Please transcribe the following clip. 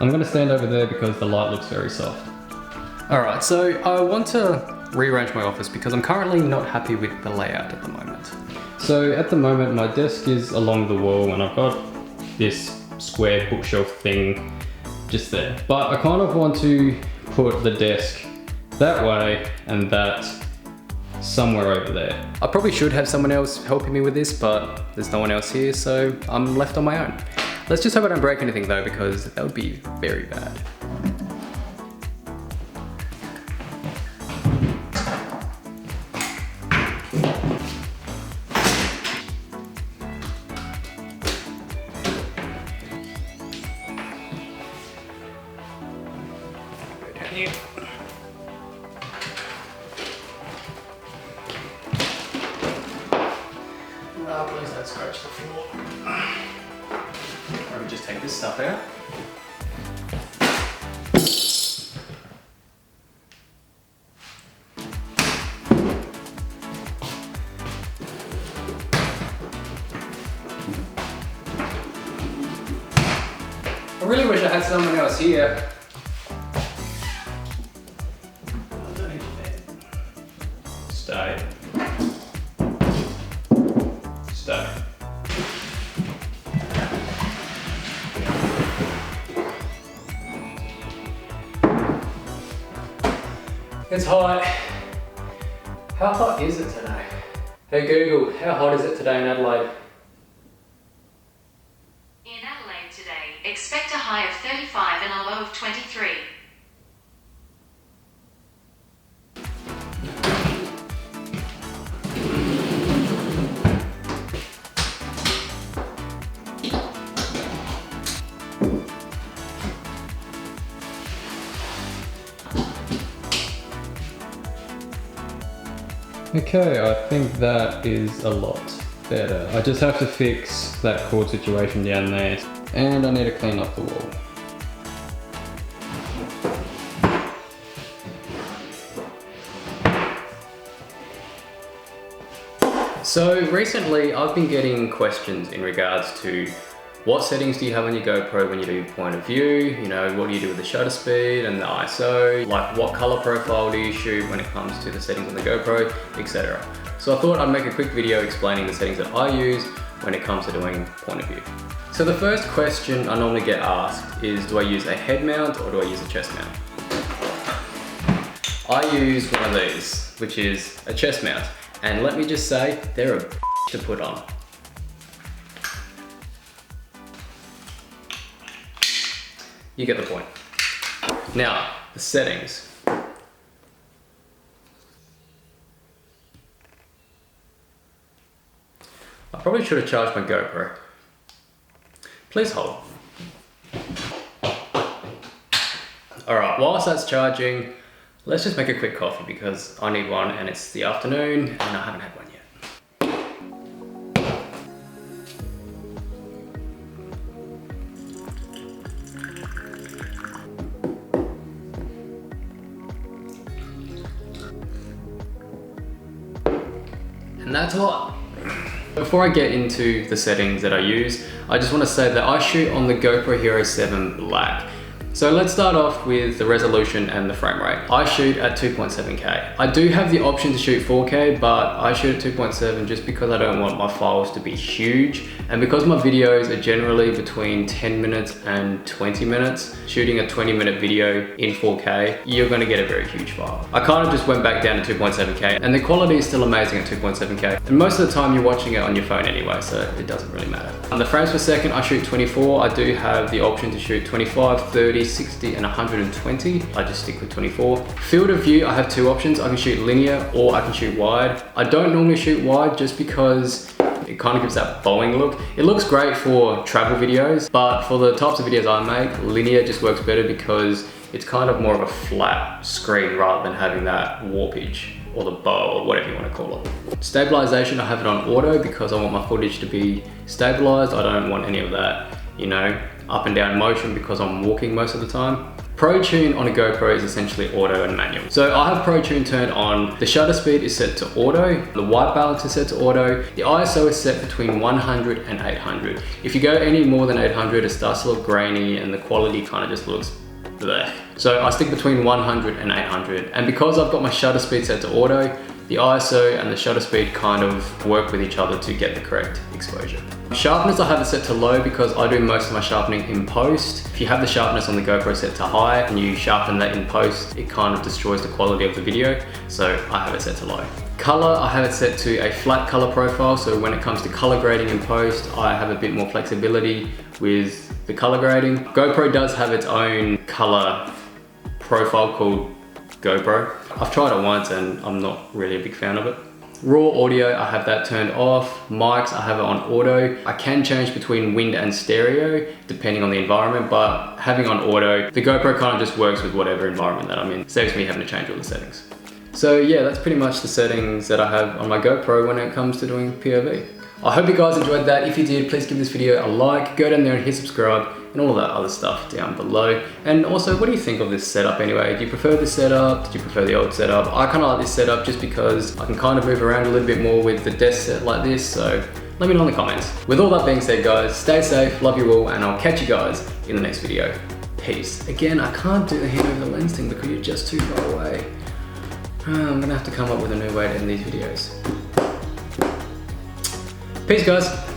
I'm gonna stand over there because the light looks very soft. All right, so I want to rearrange my office because I'm currently not happy with the layout at the moment. So at the moment, my desk is along the wall and I've got this square bookshelf thing just there. But I kind of want to put the desk that way and that somewhere over there. I probably should have someone else helping me with this, but there's no one else here, so I'm left on my own. Let's just hope I don't break anything though, because that would be very bad. Please don't scratch the floor. Let me just take this stuff out. I really wish I had someone else here. Stay. Stay. It's hot. How hot is it today? Hey Google, how hot is it today in Adelaide? In Adelaide today, expect a high of 35 and a low of 23. Okay, I think that is a lot better. I just have to fix that cord situation down there, and I need to clean up the wall. So recently I've been getting questions in regards to what settings do you have on your GoPro when you do point of view? You know, what do you do with the shutter speed and the ISO? Like what color profile do you shoot when it comes to the settings on the GoPro, etc. So I thought I'd make a quick video explaining the settings that I use when it comes to doing point of view. So the first question I normally get asked is, do I use a head mount or do I use a chest mount? I use one of these, which is a chest mount. And let me just say, they're a to put on. You get the point. Now, the settings. I probably should have charged my GoPro. Please hold. Alright, whilst that's charging, let's just make a quick coffee because I need one and it's the afternoon and I haven't had one yet. And that's hot. Before I get into the settings that I use, I just want to say that I shoot on the GoPro Hero7 Black. So let's start off with the resolution and the frame rate. I shoot at 2.7K. I do have the option to shoot 4K, but I shoot at 2.7 just because I don't want my files to be huge. And because my videos are generally between 10 minutes and 20 minutes, shooting a 20-minute video in 4K, you're gonna get a very huge file. I kind of just went back down to 2.7K and the quality is still amazing at 2.7K. And most of the time you're watching it on your phone anyway, so it doesn't really matter. On the frames per second, I shoot 24. I do have the option to shoot 25, 30, 60 and 120. I just stick with 24. Field of view, I have two options. I can shoot linear or I can shoot wide. I don't normally shoot wide just because it kind of gives that bowing look. It looks great for travel videos, but for the types of videos I make, linear just works better because it's kind of more of a flat screen rather than having that warpage or the bow or whatever you want to call it. Stabilization, I have it on auto because I want my footage to be stabilized. I don't want any of that, you know, up and down motion because I'm walking most of the time. PROTUNE on a GoPro is essentially auto and manual. So I have PROTUNE turned on. The shutter speed is set to auto. The white balance is set to auto. The ISO is set between 100 and 800. If you go any more than 800, it starts to look grainy and the quality kind of just looks bleh. So I stick between 100 and 800. And because I've got my shutter speed set to auto, the ISO and the shutter speed kind of work with each other to get the correct exposure. Sharpness, I have it set to low because I do most of my sharpening in post. If you have the sharpness on the GoPro set to high and you sharpen that in post, it kind of destroys the quality of the video. So I have it set to low. Color, I have it set to a flat color profile. So when it comes to color grading in post, I have a bit more flexibility with the color grading. GoPro does have its own color profile called GoPro. I've tried it once and I'm not really a big fan of it. Raw audio, I have that turned off. Mics, I have it on auto. I can change between wind and stereo depending on the environment, but having on auto, the GoPro kind of just works with whatever environment that I'm in. It saves me having to change all the settings. So yeah, that's pretty much the settings that I have on my GoPro when it comes to doing POV. I hope you guys enjoyed that. If you did, please give this video a like, go down there and hit subscribe and all that other stuff down below. And also, what do you think of this setup anyway? Do you prefer this setup? Did you prefer the old setup? I kind of like this setup just because I can kind of move around a little bit more with the desk set like this. So let me know in the comments. With all that being said, guys, stay safe, love you all, and I'll catch you guys in the next video. Peace. Again, I can't do the hand over the lens thing because you're just too far away. I'm gonna have to come up with a new way to end these videos. Peace, guys.